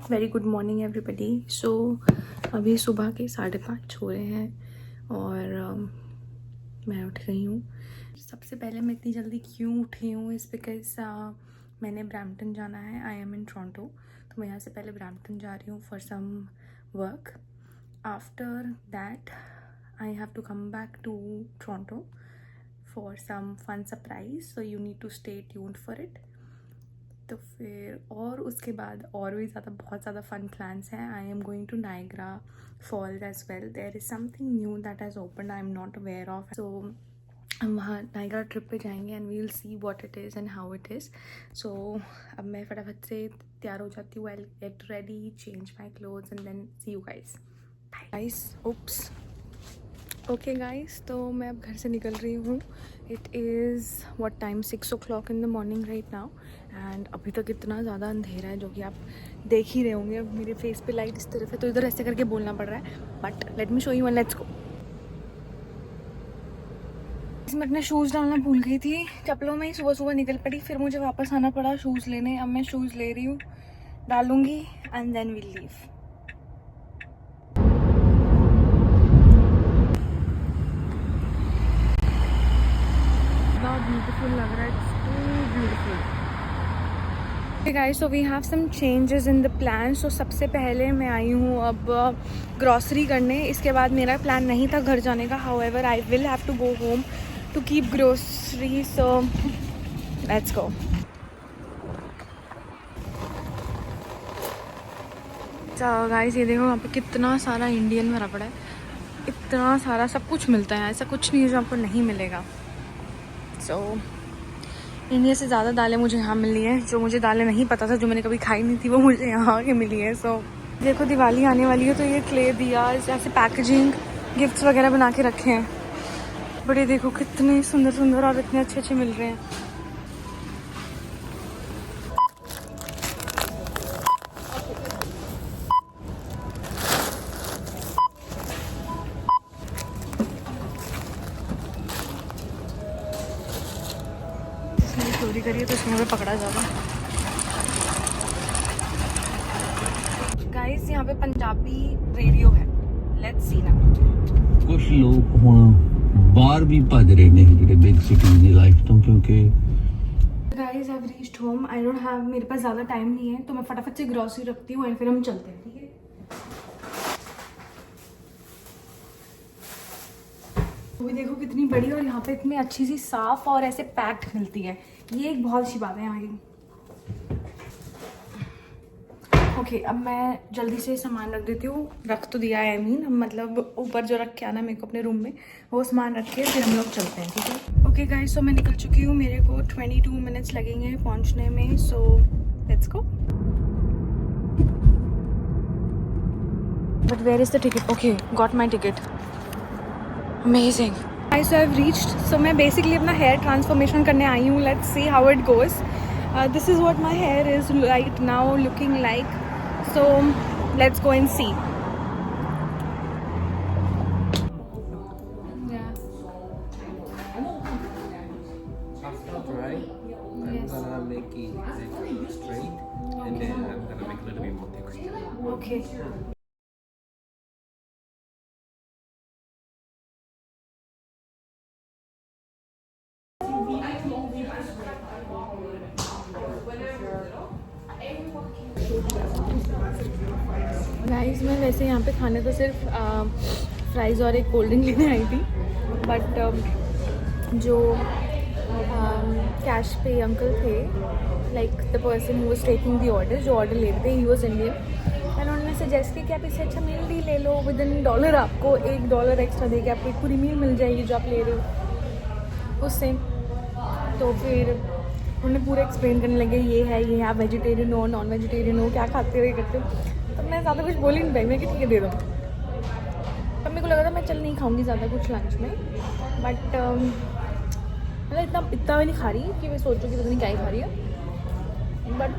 Very good morning everybody. So अभी सुबह के 5:30 हो रहे हैं और मैं उठ गई हूँ। सबसे पहले मैं इतनी जल्दी क्यों उठी हूँ इस बिकॉज मैंने ब्रैम्पटन जाना है। आई एम इन टोरंटो, तो मैं यहाँ से पहले ब्रैम्पटन जा रही हूँ for some work. After that I have to come back to Toronto for some fun surprise, so you need to stay tuned for it. तो फिर और उसके बाद और भी बहुत ज़्यादा फन प्लान्स हैं। I am going to Niagara Falls as well. There is something new that has open, I am not aware of. So हम वहाँ नायग्रा ट्रिप पे जाएंगे and we will see what it is and how it is. So अब मैं फटाफट से तैयार हो जाती हूँ। I will get ready, change my clothes and then see you guys. Bye guys. Oops. Okay guys, तो मैं अब घर से निकल रही हूँ। It is what time 6 o'clock in the morning right now and अभी तक इतना ज़्यादा अंधेरा है जो कि आप देख ही रहे होंगे। अब मेरे फेस पे लाइट इस तरफ है तो इधर ऐसे करके बोलना पड़ रहा है, but let me show you and let's go. मैं अपने शूज़ डालना भूल गई थी, चप्पलों में ही सुबह सुबह निकल पड़ी। फिर मुझे वापस आना पड़ा शूज़ लेने। अब मैं शूज़ ले रही हूँ, डालूँगी and then will leave. Beautiful लग रहा है, it's too beautiful. Okay guys, so we have some changes in the plan. So सबसे पहले मैं आई हूँ अब ग्रॉसरी करने। इसके बाद मेरा प्लान नहीं था घर जाने का, however I will have to go home to keep grocery, so let's go. तो गाइस ये देखो यहाँ पे कितना सारा इंडियन भरा पड़ा है। इतना सारा सब कुछ मिलता है, ऐसा कुछ नहीं है जो आपको नहीं मिलेगा। सो इंडिया से ज़्यादा दालें मुझे यहाँ मिली है। जो मुझे दालें नहीं पता था, जो मैंने कभी खाई नहीं थी, वो मुझे यहाँ की मिली है। सो देखो दिवाली आने वाली है तो ये क्ले दिया ऐसे पैकेजिंग गिफ्ट्स वगैरह बना के रखे हैं। बड़े देखो कितने सुंदर सुंदर और इतने अच्छे अच्छे मिल रहे हैं। चोरी करिए तो इसमें पकड़ा जाएगा। गाइस यहाँ पे पंजाबी रेडियो है, लेट्स सी ना। कुछ लोग हुण बाहर भी भज रहे ने जेडे बिग सिटीज दी लाइफ तो, क्योंकि guys I have reached home. I don't have, मेरे पास ज़्यादा टाइम नहीं है तो मैं फटाफट से ग्रॉसरी रखती हूँ एंड फिर हम चलते हैं, ठीक है। वो भी देखो कितनी बड़ी, और यहाँ पे इतनी अच्छी सी साफ और ऐसे पैक्ड मिलती है। ये एक बहुत अच्छी बात है यहाँ की। ओके, अब मैं जल्दी से सामान रख देती हूँ। रख तो दिया है, आई मीन मतलब ऊपर जो रख के आना मेरे को अपने रूम में, वो सामान रख के फिर हम लोग चलते हैं, ठीक है। ओके गाइस, सो मैं निकल चुकी हूँ। मेरे को 22 मिनट्स लगेंगे पहुँचने में, so let's go. But where is the ticket? Okay, got my ticket. Amazing guys, so I have reached. So मैं बेसिकली अपना हेयर ट्रांसफॉर्मेशन करने आई हूँ। Let's see how it goes. This is what my hair is right now looking like, so let's go and see. After dry, I'm gonna make it straight, and then I'm gonna make a little bit more texture. Okay. Guys, मैं वैसे यहाँ पे खाने तो सिर्फ fries और एक cold drink लेने आई थी, बट जो कैश पे अंकल थे, like the person who was taking the order, जो ऑर्डर ले रहे थे, ही वाज इंडियन एंड उन्होंने सजेस्ट किया कि आप इससे अच्छा मील भी ले लो। विद इन $1 आपको $1 एक्स्ट्रा देके आपको एक पूरी मील मिल जाएगी जो आप ले रहे हो उससे। तो फिर उन्होंने पूरा एक्सप्लेन करने लगे, ये है आप वेजिटेरियन हो, नॉन वेजिटेरियन हो, क्या खाते हो, ये करते हो। तो मैं ज़्यादा कुछ बोली नहीं पाई, मैं कि ठीक है दे दो। तब मेरे को लगा था मैं चल नहीं खाऊंगी ज़्यादा कुछ लंच में, बट मतलब इतना भी नहीं खा रही कि मैं सोचूँ कि पता नहीं क्या ही खा रही है। बट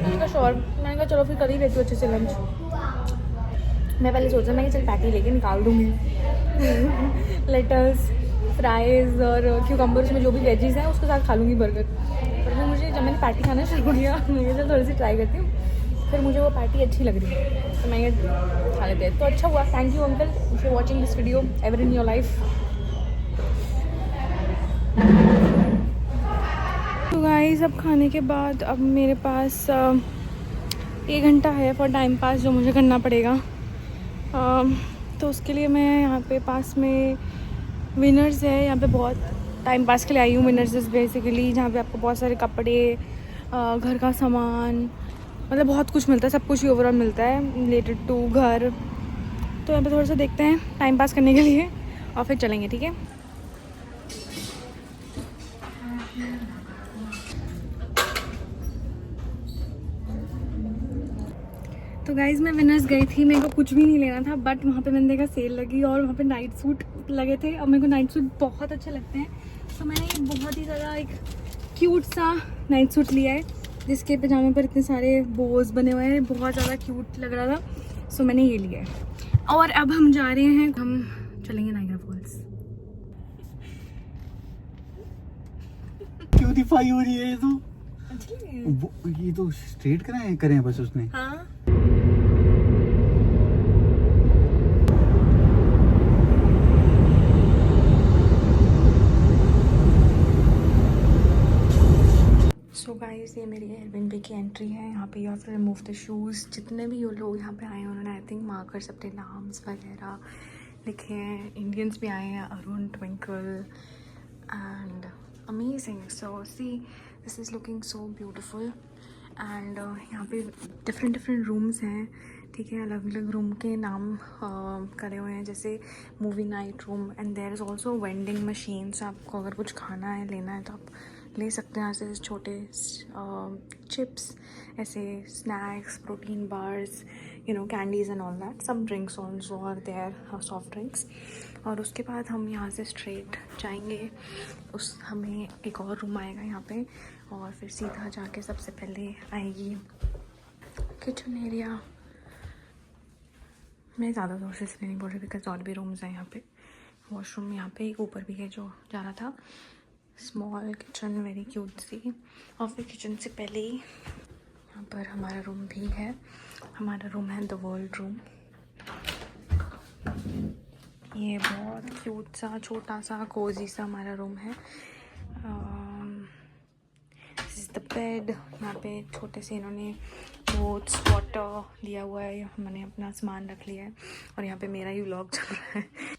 मैंने कहा श्योर, मैंने कहा चलो फिर कर ही लेती हूँ अच्छे से लंच। मैं पहले सोचा मैं कि चल पैटी लेके निकाल दूँगी लेटस, फ्राइज़ और क्यूकम्बर्स में जो भी वेजीज़ हैं उसके साथ खा लूँगी बर्गर। पर फिर मुझे जब मैंने पैटी खाना शुरू किया, मैं चल थोड़ी सी ट्राई करती हूँ। फिर मुझे वो पैटी अच्छी लग रही है तो मैं ये खा लेते हैं। तो अच्छा हुआ, thank you uncle for watching this video ever in your life. तो गाइस अब खाने के बाद अब मेरे पास 1 घंटा है फॉर टाइम पास जो मुझे करना पड़ेगा। तो उसके लिए मैं यहाँ पे पास में विनर्स है, यहाँ पे बहुत टाइम पास के लिए आई हूँ। विनर्स इज़ बेसिकली जहाँ पे आपको बहुत सारे कपड़े, घर का सामान, मतलब बहुत कुछ मिलता है, सब कुछ ही ओवरऑल मिलता है रिलेटेड टू घर। तो यहाँ पे थोड़ा सा देखते हैं टाइम पास करने के लिए और फिर चलेंगे, ठीक है। तो गाइज़ मैं विनर्स गई थी, मेरे को कुछ भी नहीं लेना था, बट वहाँ पे मैंने देखा सेल लगी और वहाँ पे नाइट सूट लगे थे और मेरे को नाइट सूट बहुत अच्छे लगते हैं। तो मैंने ये बहुत ही ज़्यादा एक क्यूट सा नाइट सूट लिया है जिसके पजामे पर इतने सारे बोज बने हुए हैं, बहुत ज़्यादा क्यूट लग रहा था। सो मैंने ये लिया है और अब हम जा रहे हैं, हम चलेंगे नाइग्रा फॉल्स। क्यूटीफाई हो रही है ये तो। ये तो स्ट्रेट करें बस उसने। हाँ सो गाइस ये मेरी एयरबीएनबी की एंट्री है। यहाँ पे you have to remove the shoes. जितने भी ये लोग यहाँ पे आए हैं उन्होंने आई थिंक मार्कर्स अपने नाम्स वगैरह लिखे हैं। इंडियंस भी आए हैं, Arun, twinkle and amazing. So see this is looking so beautiful and यहाँ पे डिफरेंट रूम्स हैं, ठीक है। अलग अलग रूम के नाम करे हुए हैं, जैसे movie night room and there is also vending machines. आपको अगर कुछ खाना है, लेना है तो आप ले सकते हैं। ऐसे छोटे चिप्स, ऐसे snacks, protein bars, you know, candies and all that. Some drinks also are there, soft drinks. और उसके बाद हम यहाँ से स्ट्रेट जाएंगे, हमें एक और रूम आएगा यहाँ पे और फिर सीधा जाके सबसे पहले आएगी किचन एरिया। मैं ज़्यादा जोर से इसलिए नहीं बोल रही बिकॉज और भी रूम्स हैं यहाँ पे। वॉशरूम यहाँ पे एक ऊपर भी है जो जा रहा था। स्मॉल किचन, वेरी क्यूट सी। और फिर किचन से पहले ही यहाँ पर हमारा रूम भी है। हमारा रूम है द वर्ल्ड रूम। ये बहुत क्यूट सा, छोटा सा, कोजी सा हमारा रूम है। This is the bed. यहाँ पे छोटे से इन्होंने ओट्स, वाटर दिया हुआ है। मैंने अपना सामान रख लिया है और यहाँ पे मेरा ही व्लॉग चल रहा है।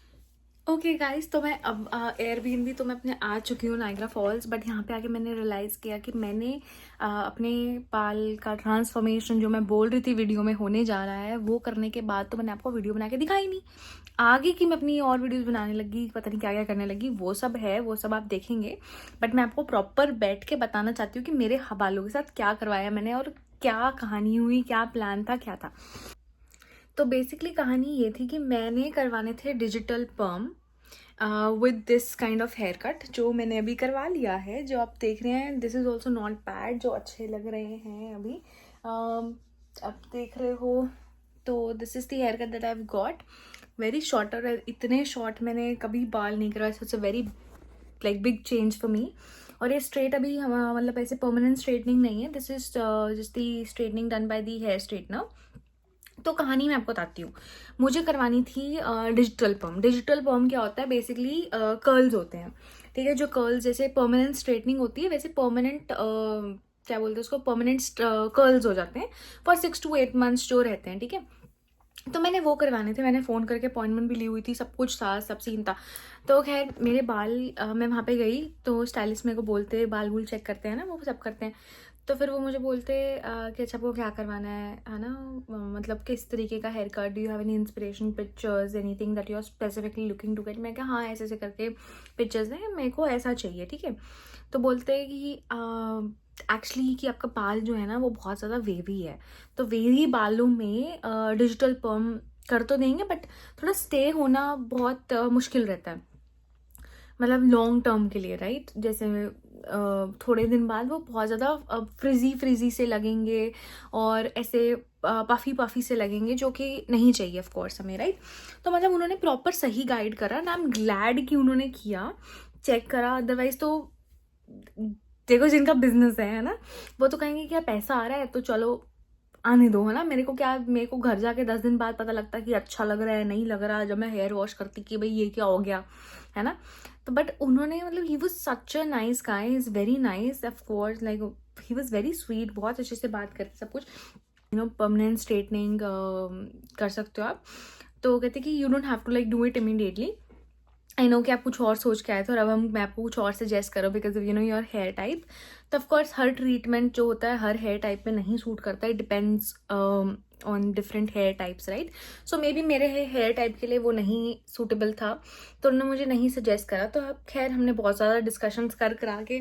ओके गाइस, तो मैं अब एयरबीएनबी तो मैं अपने आ चुकी हूँ नाइग्रा फॉल्स, बट यहाँ पे आके मैंने रियलाइज़ किया कि मैंने अपने बाल का ट्रांसफॉर्मेशन जो मैं बोल रही थी वीडियो में होने जा रहा है, वो करने के बाद तो मैंने आपको वीडियो बना के दिखाई नहीं। आगे की मैं अपनी और वीडियोस बनाने लगी, पता नहीं क्या क्या करने लगी, वो सब है, वो सब आप देखेंगे। बट मैं आपको प्रॉपर बैठ के बताना चाहती हूँ कि मेरे बालों के साथ क्या करवाया मैंने और क्या कहानी हुई, क्या प्लान था, क्या था। तो बेसिकली कहानी ये थी कि मैंने करवाने थे digital perm with this kind of hair cut, जो मैंने अभी करवा लिया है, जो आप देख रहे हैं। This is also not bad, जो अच्छे लग रहे हैं अभी आप देख रहे हो। तो this is the hair cut that I have got, very shorter. इतने शॉर्ट मैंने कभी बाल नहीं करवाए, so it's a very like big change for me. और ये स्ट्रेट अभी मतलब ऐसे परमानेंट स्ट्रेटनिंग नहीं है, this is just the straightening done by the hair straightener. तो कहानी मैं आपको बताती हूँ। मुझे करवानी थी डिजिटल पर्म। डिजिटल पर्म क्या होता है? बेसिकली कर्ल्स होते हैं, ठीक है। जो कर्ल्स जैसे परमानेंट स्ट्रेटनिंग होती है, वैसे परमानेंट क्या बोलते हैं उसको, परमानेंट कर्ल्स हो जाते हैं फॉर 6 to 8 months जो रहते हैं, ठीक है। तो मैंने वो करवाने थे, मैंने फ़ोन करके अपॉइंटमेंट भी ली हुई थी, सब कुछ था, सब सीन था। तो खैर मेरे बाल मैं वहाँ पे गई तो स्टाइलिस्ट मेरे को बोलते, बाल वूल चेक करते हैं ना, वो सब करते हैं। तो फिर वो मुझे बोलते कि अच्छा आपको क्या करवाना है ना, मतलब किस तरीके का hair cut, do you have any inspiration pictures, anything that you are specifically looking to get. मैं कहा हाँ, ऐसे ऐसे करके पिक्चर्स हैं, मेरे को ऐसा चाहिए, ठीक है। तो बोलते हैं कि एक्चुअली कि आपका बाल जो है ना वो बहुत ज़्यादा वेवी है, तो वेवी बालों में डिजिटल पर्म कर तो देंगे बट थोड़ा स्टे होना बहुत मुश्किल रहता है, मतलब लॉन्ग टर्म के लिए, राइट। जैसे थोड़े दिन बाद वो बहुत ज़्यादा फ्रिजी से लगेंगे और ऐसे पफी से लगेंगे, जो कि नहीं चाहिए ऑफ कोर्स हमें, राइट। तो मतलब उन्होंने प्रॉपर सही गाइड करा ना, आई एम ग्लैड कि उन्होंने किया, चेक करा। अदरवाइज तो देखो जिनका बिजनेस है ना, वो तो कहेंगे कि यार पैसा आ रहा है तो चलो आने दो, है ना। मेरे को घर जाके 10 दिन बाद पता लगता है कि अच्छा लग रहा है नहीं लग रहा, जब मैं हेयर वॉश करती कि भाई ये क्या हो गया, है ना। तो बट उन्होंने मतलब he was such a nice guy, is very nice of course, like he was very sweet, बहुत अच्छे से बात करते सब कुछ। परमानेंट स्ट्रेटनिंग कर सकते हो आप। तो कहते कि you don't have to like do it immediately. I know कि आप कुछ और सोच के आए थे और अब मैं आपको कुछ और सजेस्ट करो because of your hair type. तो ऑफकोर्स हर ट्रीटमेंट जो होता है हर हेयर टाइप पे नहीं सूट करता है, depends on different hair types, right. So maybe मेरे हेयर टाइप के लिए वो नहीं सूटेबल था, तो उन्होंने मुझे नहीं सजेस्ट करा। तो अब खैर हमने बहुत ज़्यादा डिस्कशंस करा के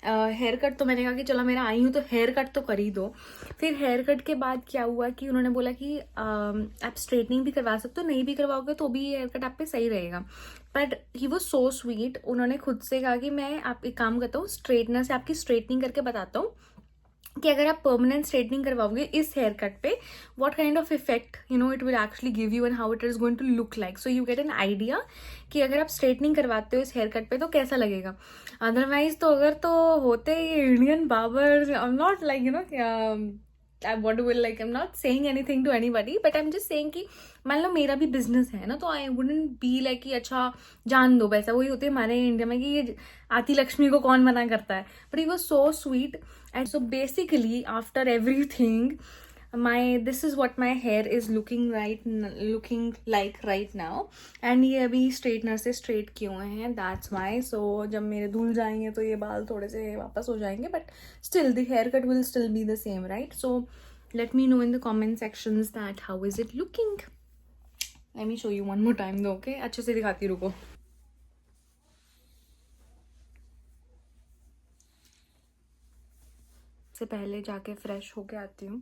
हेयर कट, तो मैंने कहा कि चलो मेरा आई हूँ तो हेयर कट तो कर ही दो। फिर हेयर कट के बाद क्या हुआ कि उन्होंने बोला कि आप स्ट्रेटनिंग भी करवा सकते हो, नहीं भी करवाओगे तो भी हेयर कट आप पे सही रहेगा। But he was so sweet, उन्होंने खुद से कहा कि मैं आप एक काम करता हूँ, स्ट्रेटनर से आपकी स्ट्रेटनिंग करके बताता हूँ कि अगर आप परमानेंट स्ट्रेटनिंग करवाओगे इस हेयर कट पे, what kind of effect it will actually give you and how it is going to look like, so you get an idea कि अगर आप स्ट्रेटनिंग करवाते हो इस हेयर कट पे तो कैसा लगेगा। अदरवाइज तो अगर तो होते ये Indian barber, I am not like what will like I'm not saying anything to anybody but I'm just saying कि मान लो मेरा भी बिजनेस है ना, तो I wouldn't be like कि अच्छा जान दो पैसा, वही होती है हमारे इंडिया में कि ये आती लक्ष्मी को कौन मना करता है। But he was so sweet and so basically after everything this is what my hair is looking like right now, and ये अभी स्ट्रेटनर से स्ट्रेट किए हुए हैं, that's why। so जब मेरे धुल जाएंगे तो ये बाल थोड़े से वापस हो जाएंगे, but still the haircut will still be the same, right? so let me know in the comment sections that how is it looking. let me show you one more time though, okay? अच्छे से दिखाती रुको। से पहले जाके fresh होके आती हूँ,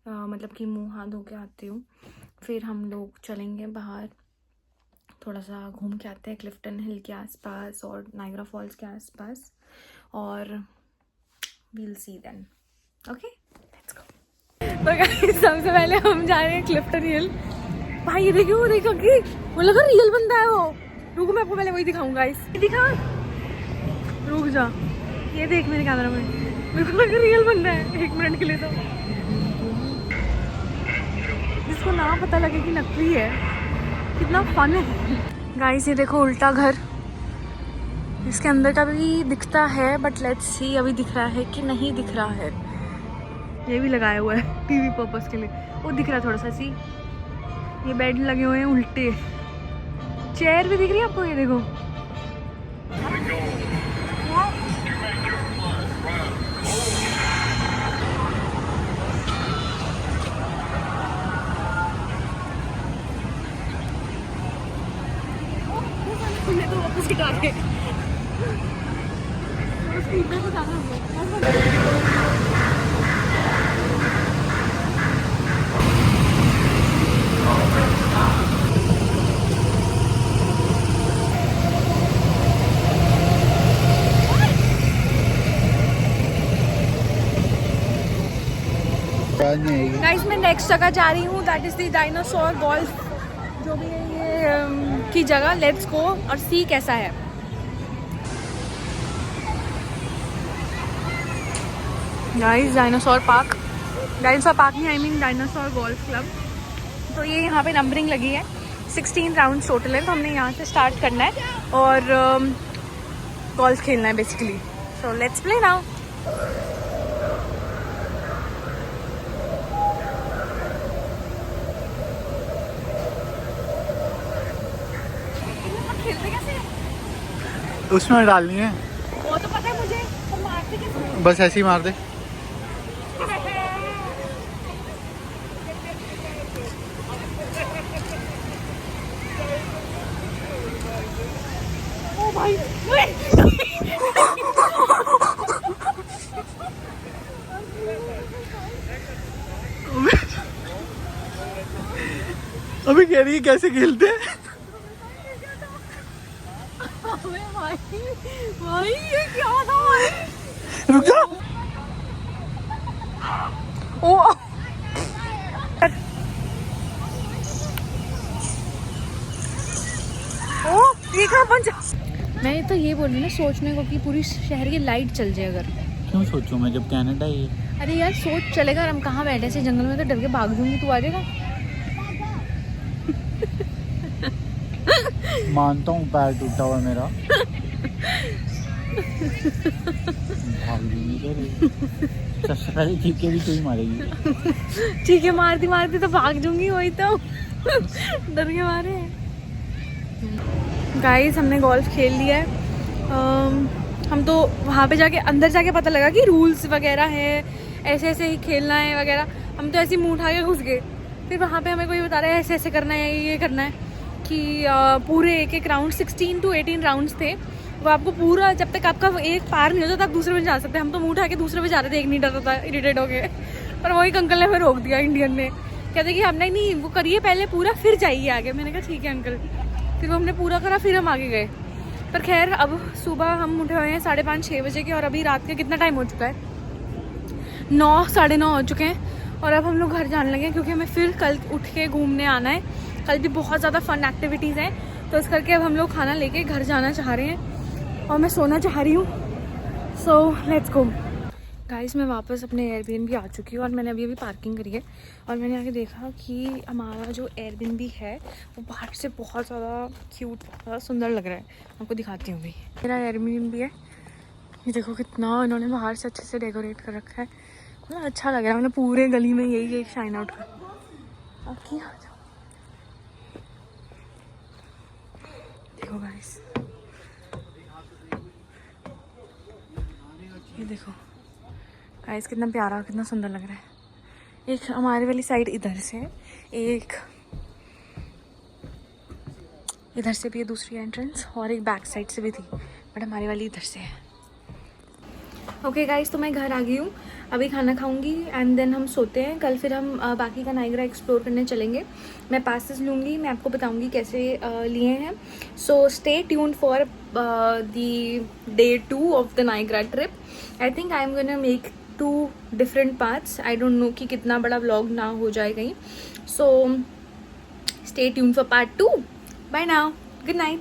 मतलब कि मुंह हाथ धो के आती हूँ, फिर हम लोग चलेंगे बाहर, थोड़ा सा घूम के आते हैं क्लिफ्टन हिल के आसपास और नायग्रा फॉल्स के आसपास, और we'll see then, okay let's go. तो गाइस सबसे पहले हम जा रहे हैं क्लिफ्टन हिल। भाई ये देखो कि वो लगा रियल बंदा है वो। रुको मैं आपको पहले वही दिखाऊंगा गाइस, दिखा, रुक जा, ये देख मेरे कैमरा में, मेरे को लगा रियल बंदा है 1 मिनट के लिए। तो जिसको ना पता लगे कि नकली है, कितना फन है गाइस। ये देखो उल्टा घर, इसके अंदर का भी दिखता है बट लेट्स सी अभी दिख रहा है कि नहीं दिख रहा है। ये भी लगाया हुआ है टीवी पर्पस के लिए, वो दिख रहा है थोड़ा सा। सी ये बेड लगे हुए हैं उल्टे, चेयर भी दिख रही है आपको, ये देखो। तो वापस गिटा के गाइस मैं नेक्स्ट जगह जा रही हूँ, that is the dinosaur golf जो भी है ये की जगह। लेट्स गो और सी कैसा है। गाइस डायनासोर पार्क नहीं, I mean dinosaur golf club. तो ये यहाँ पे नंबरिंग लगी है, 16 राउंड टोटल है, तो हमने यहाँ से स्टार्ट करना है और गोल्फ खेलना है basically. So let's play now. उसमें डालनी है, वो तो पता है मुझे, तो मारते कैसे? बस ऐसे ही मार दे। ओ भाई अभी कह रही है कैसे खेलते हैं। भाई ये क्या था भाई? रुक जा। ओ ये कहाँ पहुंचा? मैं तो ये बोल रही ना, सोचने को कि पूरी शहर की लाइट चल जाए अगर। क्यों सोचूं मैं, जब कनाडा ही है। अरे यार सोच चलेगा, और हम कहाँ बैठे ऐसे जंगल में, तो डर के भाग दूंगी, तू आ जाएगा। मानता हूँ पैर टूटा हुआ मेरा। भाग दूंगी इधर। सबसे पहले चीखे भी तू ही मारेगी। ठीक है, मारती मारती तो भाग दूंगी, वही तो डर के मारे। गाइस हमने गोल्फ खेल लिया है। हम तो वहाँ पे जाके अंदर जाके पता लगा कि रूल्स वगैरह है, ऐसे ऐसे ही खेलना है वगैरह। हम तो ऐसे ही मुँह उठा के घुस गए। फिर वहाँ पे हमें कोई बता रहा है ऐसे ऐसे करना है, ये करना है कि पूरे एक एक राउंड 16 to 18 राउंड्स थे। वो आपको पूरा, जब तक आपका एक पार नहीं होता तब आप दूसरे पे जा सकते हैं। हम तो मुँह उठा के दूसरे पे जा रहे थे, एक नहीं डर रहा था, इरिटेट हो गए। पर वही अंकल ने फिर रोक दिया, इंडियन ने। कहते कि हमने नहीं, वो करिए पहले पूरा, फिर जाइए आगे। मैंने कहा ठीक है अंकल। फिर वो हमने पूरा करा, फिर हम आगे गए। पर खैर अब सुबह हम उठे हुए हैं 5:30-6 बजे के, और अभी रात का कितना टाइम हो चुका है, 9 साढ़े 9 हो चुके हैं। और अब हम लोग घर जाने लगे, क्योंकि हमें फिर कल उठ के घूमने आना है। कल भी बहुत ज़्यादा फन एक्टिविटीज़ हैं, तो इस करके अब हम लोग खाना लेके घर जाना चाह रहे हैं, और मैं सोना चाह रही हूँ। सो लेट्स गो। गाइस मैं वापस अपने एयरबीएनबी आ चुकी हूँ, और मैंने अभी पार्किंग करी है, और मैंने आके देखा कि हमारा जो एयरबीएनबी है वो बाहर से बहुत ज़्यादा क्यूट, बहुत ज़्यादा सुंदर लग रहा है। आपको दिखाती हूँ। अभी मेरा एयरबीएनबी है, ये देखो कितना इन्होंने बाहर से अच्छे से डेकोरेट कर रखा है, मतलब अच्छा लग रहा है। मैंने पूरे गली में यही एक शाइन आउट कर। आपकी आ जाओ, देखो गाइस, ये देखो गाइस कितना प्यारा, कितना सुंदर लग रहा है। एक हमारे वाली साइड इधर से, एक इधर से भी है दूसरी एंट्रेंस, और एक बैक साइड से भी थी, बट हमारी वाली इधर से है। ओके गाइस, तो मैं घर आ गई हूँ, अभी खाना खाऊंगी एंड देन हम सोते हैं। कल फिर हम बाकी का नाइग्रा एक्सप्लोर करने चलेंगे। मैं पासेस लूँगी, मैं आपको बताऊँगी कैसे लिए हैं। So stay tuned for the Day 2 of the Niagara trip. I think I am gonna make 2 different parts. I don't know कि कितना बड़ा व्लॉग ना हो जाए कहीं। So stay tuned for part 2। Bye now, good night.